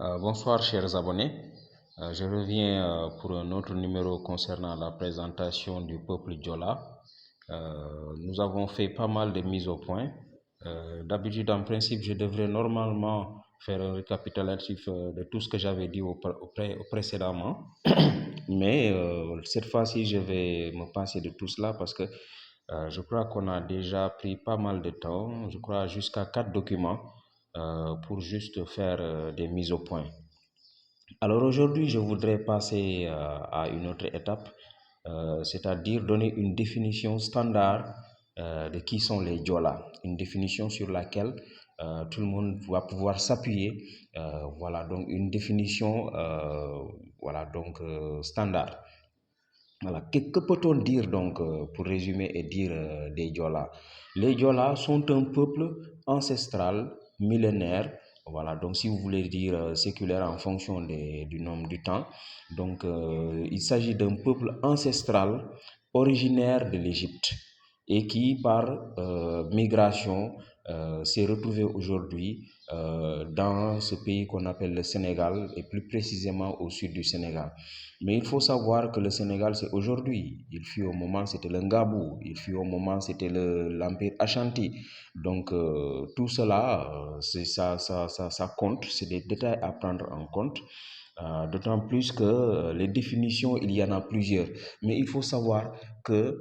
Bonsoir chers abonnés. Je reviens pour un autre numéro concernant la présentation du peuple Diola. Nous avons fait pas mal de mises au point. D'habitude, en principe, je devrais normalement faire un récapitulatif de tout ce que j'avais dit précédemment. Mais cette fois-ci, je vais me passer de tout cela parce que je crois qu'on a déjà pris pas mal de temps. Je crois jusqu'à 4 documents pour juste faire des mises au point. Alors aujourd'hui, je voudrais passer à une autre étape, c'est-à-dire donner une définition standard de qui sont les Diola, une définition sur laquelle tout le monde va pouvoir s'appuyer. Voilà, donc une définition standard. Voilà. Que peut-on dire donc, pour résumer et dire des Diola? Les Diola sont un peuple ancestral, millénaire, voilà, donc si vous voulez dire séculaire en fonction du nombre du temps. Donc il s'agit d'un peuple ancestral originaire de l'Égypte et qui par migration s'est retrouvé aujourd'hui dans ce pays qu'on appelle le Sénégal et plus précisément au sud du Sénégal. Mais il faut savoir que le Sénégal c'est aujourd'hui, il fut au moment c'était le Ngabou, il fut au moment c'était l'Empire Ashanti. Donc tout cela, ça compte, c'est des détails à prendre en compte. D'autant plus que les définitions, il y en a plusieurs. Mais il faut savoir que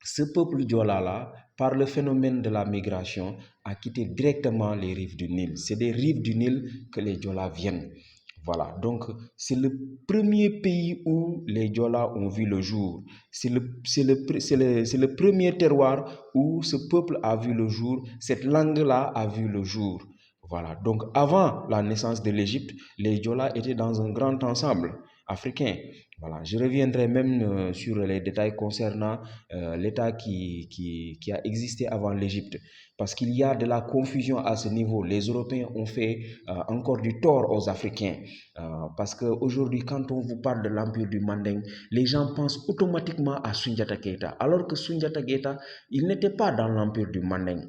ce peuple Diola-là, par le phénomène de la migration, a quitté directement les rives du Nil. C'est des rives du Nil que les Diola viennent. Voilà, donc c'est le premier pays où les Diola ont vu le jour. C'est le premier terroir où ce peuple a vu le jour, cette langue-là a vu le jour. Voilà, donc avant la naissance de l'Égypte, les Diola étaient dans un grand ensemble africain. Voilà, je reviendrai même sur les détails concernant l'État qui a existé avant l'Égypte. Parce qu'il y a de la confusion à ce niveau. Les Européens ont fait encore du tort aux Africains. Parce qu'aujourd'hui, quand on vous parle de l'Empire du Manding, les gens pensent automatiquement à Soundiata Keita. Alors que Soundiata Keita, il n'était pas dans l'Empire du Manding.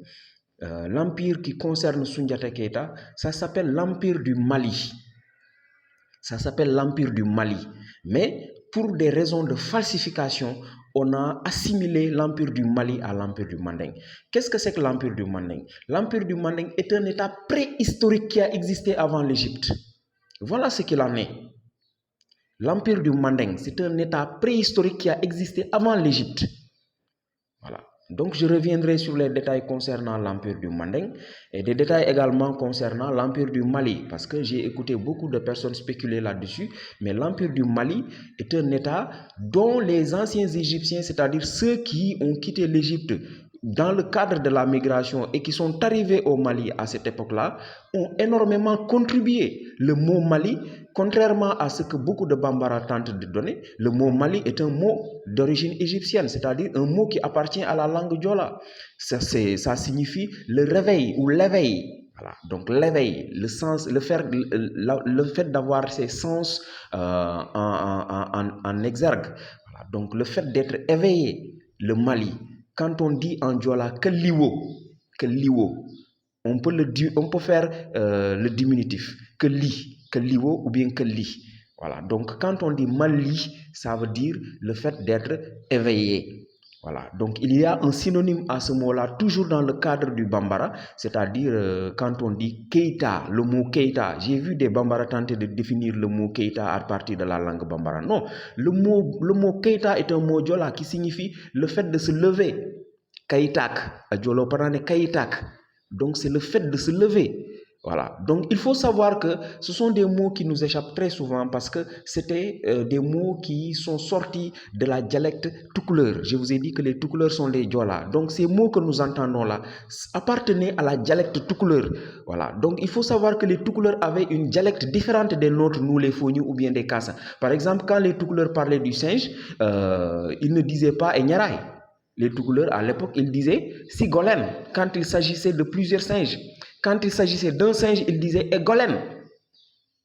L'empire qui concerne Soundiata Keita, ça s'appelle l'Empire du Mali. Ça s'appelle l'Empire du Mali. Mais pour des raisons de falsification, on a assimilé l'Empire du Mali à l'Empire du Manding. Qu'est-ce que c'est que l'Empire du Manding? L'Empire du Manding est un état préhistorique qui a existé avant l'Égypte. Voilà ce qu'il en est. L'Empire du Manding, c'est un état préhistorique qui a existé avant l'Égypte. Voilà. Donc je reviendrai sur les détails concernant l'Empire du Manding et des détails également concernant l'Empire du Mali parce que j'ai écouté beaucoup de personnes spéculer là-dessus, mais l'Empire du Mali est un état dont les anciens Égyptiens, c'est-à-dire ceux qui ont quitté l'Égypte dans le cadre de la migration et qui sont arrivés au Mali à cette époque-là, ont énormément contribué. Le mot Mali, contrairement à ce que beaucoup de Bambara tentent de donner, le mot Mali est un mot d'origine égyptienne, c'est-à-dire un mot qui appartient à la langue Diola. Ça signifie le réveil ou l'éveil. Voilà. Donc l'éveil, le fait d'avoir ses sens en exergue. Voilà. Donc le fait d'être éveillé, le Mali. Quand on dit en Diola que liwo, on peut faire le diminutif, que liwo ou bien que li. Voilà. Donc quand on dit Mali, ça veut dire le fait d'être éveillé. Voilà. Donc il y a un synonyme à ce mot-là, toujours dans le cadre du Bambara, c'est-à-dire quand on dit Keita, le mot Keita. J'ai vu des Bambara tenter de définir le mot Keita à partir de la langue Bambara. Non, le mot Keita est un mot Diola qui signifie le fait de se lever. Kaitak, Djolo parane Kaitak. Donc c'est le fait de se lever. Voilà. Donc il faut savoir que ce sont des mots qui nous échappent très souvent parce que c'était des mots qui sont sortis de la dialecte toucouleur. Je vous ai dit que les toucouleurs sont les Diola. Donc ces mots que nous entendons là appartenaient à la dialecte toucouleur. Voilà. Donc il faut savoir que les toucouleurs avaient une dialecte différente des nôtres, nous les Fognou ou bien des Kassa. Par exemple, quand les toucouleurs parlaient du singe, ils ne disaient pas Enyarai. Les toucouleurs à l'époque, ils disaient Sigolen quand il s'agissait de plusieurs singes. Quand il s'agissait d'un singe, il disait Egolen.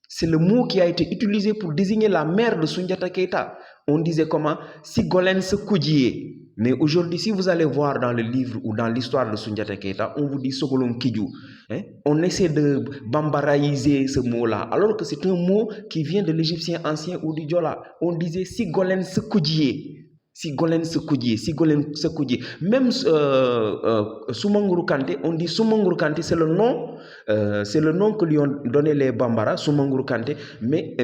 C'est le mot qui a été utilisé pour désigner la mère de Soundiata Keita. On disait comment? Sigolen se koudjie. Mais aujourd'hui, si vous allez voir dans le livre ou dans l'histoire de Soundiata Keita, on vous dit Sogolon Kidju. Hein? On essaie de bambaraïser ce mot-là, alors que c'est un mot qui vient de l'égyptien ancien ou du Diola. On disait Sigolen Sekudjie. Sigolène Sekudjie, Sigolène Sekudjie. Même Soumanguru Kanté, on dit Soumanguru Kanté, c'est le nom que lui ont donné les Bambara, Soumanguru Kanté, mais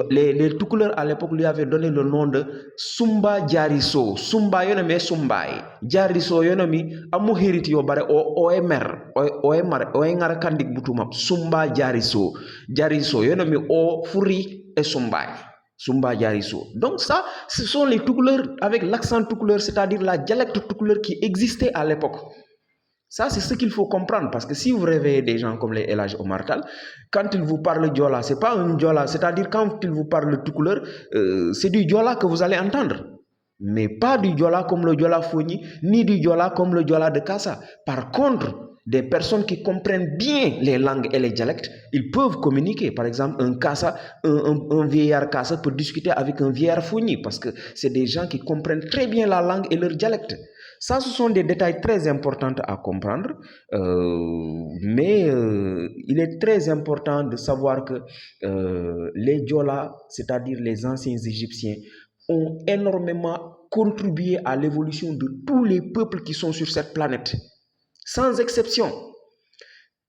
les tout couleurs à l'époque lui avaient donné le nom de Sumba Diarisso. Sumba yonami Sumbai, Diarisso yonami amu hériti yo bare o ngara kandik butumam Sumba Diarisso. Diarisso yonami o furi et Sumbai. Sumba Diarisso. Donc ça, ce sont les Toucouleurs avec l'accent Toucouleur, c'est-à-dire la dialecte Toucouleur qui existait à l'époque. Ça, c'est ce qu'il faut comprendre, parce que si vous réveillez des gens comme les El Hadj Omar Tall, quand ils vous parlent Diola, c'est pas un Diola, c'est-à-dire quand ils vous parlent Toucouleur, c'est du Diola que vous allez entendre. Mais pas du Diola comme le Diola Fogni, ni du Diola comme le Diola de Kassa. Par contre, des personnes qui comprennent bien les langues et les dialectes, ils peuvent communiquer. Par exemple, un vieillard Kassa peut discuter avec un vieillard Fogni parce que c'est des gens qui comprennent très bien la langue et leur dialecte. Ça, ce sont des détails très importants à comprendre, mais il est très important de savoir que les Diola, c'est-à-dire les anciens Égyptiens, ont énormément contribué à l'évolution de tous les peuples qui sont sur cette planète. Sans exception.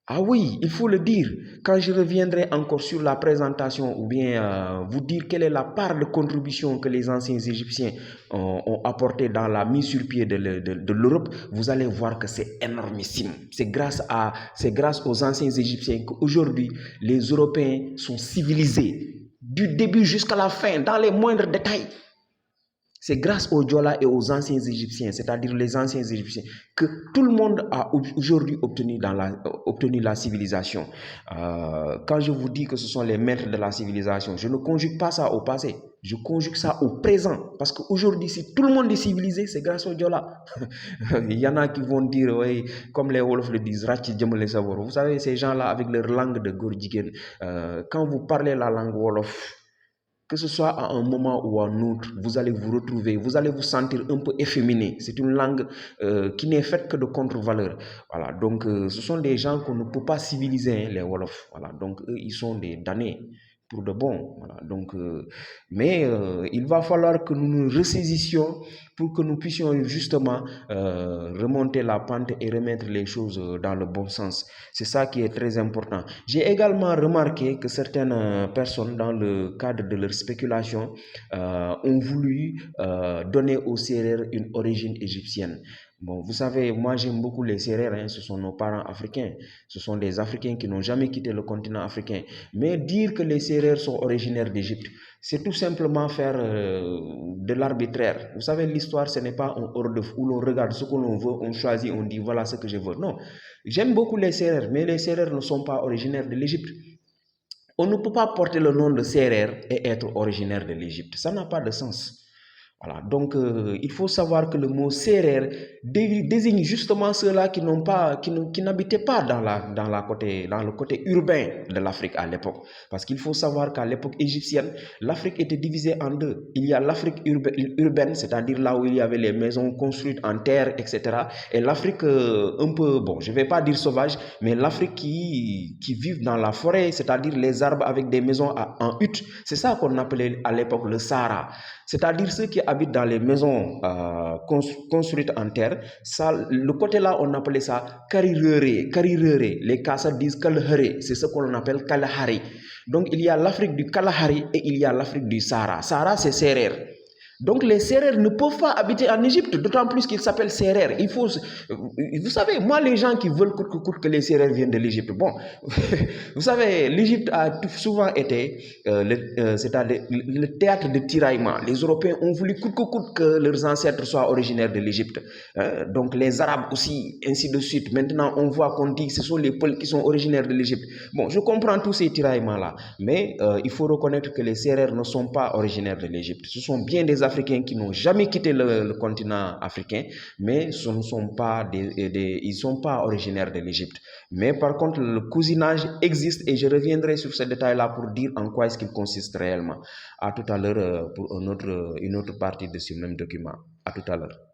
Ah oui, il faut le dire. Quand je reviendrai encore sur la présentation ou bien vous dire quelle est la part de contribution que les anciens Égyptiens ont apporté dans la mise sur pied de l'Europe, vous allez voir que c'est énormissime. C'est grâce aux anciens Égyptiens qu'aujourd'hui les Européens sont civilisés du début jusqu'à la fin, dans les moindres détails. C'est grâce aux Diola et aux anciens Égyptiens, c'est-à-dire les anciens Égyptiens, que tout le monde a aujourd'hui obtenu la civilisation. Quand je vous dis que ce sont les maîtres de la civilisation, je ne conjugue pas ça au passé, je conjugue ça au présent. Parce qu'aujourd'hui, si tout le monde est civilisé, c'est grâce aux Diola. Il y en a qui vont dire, oui, comme les Wolofs le disent, vous savez, ces gens-là, avec leur langue de Gourdigen, quand vous parlez la langue Wolof, que ce soit à un moment ou à un autre, vous allez vous retrouver, vous allez vous sentir un peu efféminé. C'est une langue qui n'est faite que de contre-valeurs. Voilà, donc ce sont des gens qu'on ne peut pas civiliser, hein, les Wolofs. Voilà, donc eux, ils sont des damnés pour de bon. Voilà, donc, mais il va falloir que nous nous ressaisissions pour que nous puissions justement remonter la pente et remettre les choses dans le bon sens. C'est ça qui est très important. J'ai également remarqué que certaines personnes, dans le cadre de leur spéculation, ont voulu donner aux Sérères une origine égyptienne. Bon, vous savez, moi j'aime beaucoup les Sérères, hein, ce sont nos parents africains, ce sont des Africains qui n'ont jamais quitté le continent africain. Mais dire que les Sérères sont originaires d'Égypte, c'est tout simplement faire de l'arbitraire. Vous savez, l'histoire, ce n'est pas un hors d'œuvre où l'on regarde ce que l'on veut, on choisit, on dit voilà ce que je veux. Non, j'aime beaucoup les Sérères, mais les Sérères ne sont pas originaires de l'Égypte. On ne peut pas porter le nom de Sérère et être originaire de l'Égypte. Ça n'a pas de sens. Voilà, donc il faut savoir que le mot Sérère désigne justement ceux-là qui n'habitaient pas dans le côté urbain de l'Afrique à l'époque. Parce qu'il faut savoir qu'à l'époque égyptienne, l'Afrique était divisée en deux. Il y a l'Afrique urbaine, c'est-à-dire là où il y avait les maisons construites en terre, etc. Et l'Afrique un peu, bon, je ne vais pas dire sauvage, mais l'Afrique qui vit dans la forêt, c'est-à-dire les arbres avec des maisons en hutte. C'est ça qu'on appelait à l'époque le Sahara. C'est-à-dire ceux qui habitent dans les maisons construites en terre, ça, le côté là, on appelait ça Karirere. Les Kassa disent Kalahari, c'est ce qu'on appelle Kalahari. Donc il y a l'Afrique du Kalahari et il y a l'Afrique du Sahara. Sahara, c'est Sérère. Donc les Sérères ne peuvent pas habiter en Égypte, d'autant plus qu'ils s'appellent Sérères. Il faut, vous savez, moi les gens qui veulent que les Sérères viennent de l'Égypte, bon, vous savez, l'Égypte a souvent été c'est-à-dire le théâtre de tiraillement. Les Européens ont voulu que leurs ancêtres soient originaires de l'Égypte. Donc les Arabes aussi, ainsi de suite. Maintenant, on voit qu'on dit que ce sont les peuples qui sont originaires de l'Égypte. Bon, je comprends tous ces tiraillements-là, mais il faut reconnaître que les Sérères ne sont pas originaires de l'Égypte. Ce sont bien des Africains qui n'ont jamais quitté le continent africain, mais ce ne sont pas ils sont pas originaires de l'Égypte. Mais par contre, le cousinage existe et je reviendrai sur ce détail-là pour dire en quoi est-ce qu'il consiste réellement. À tout à l'heure pour une autre partie de ce même document. À tout à l'heure.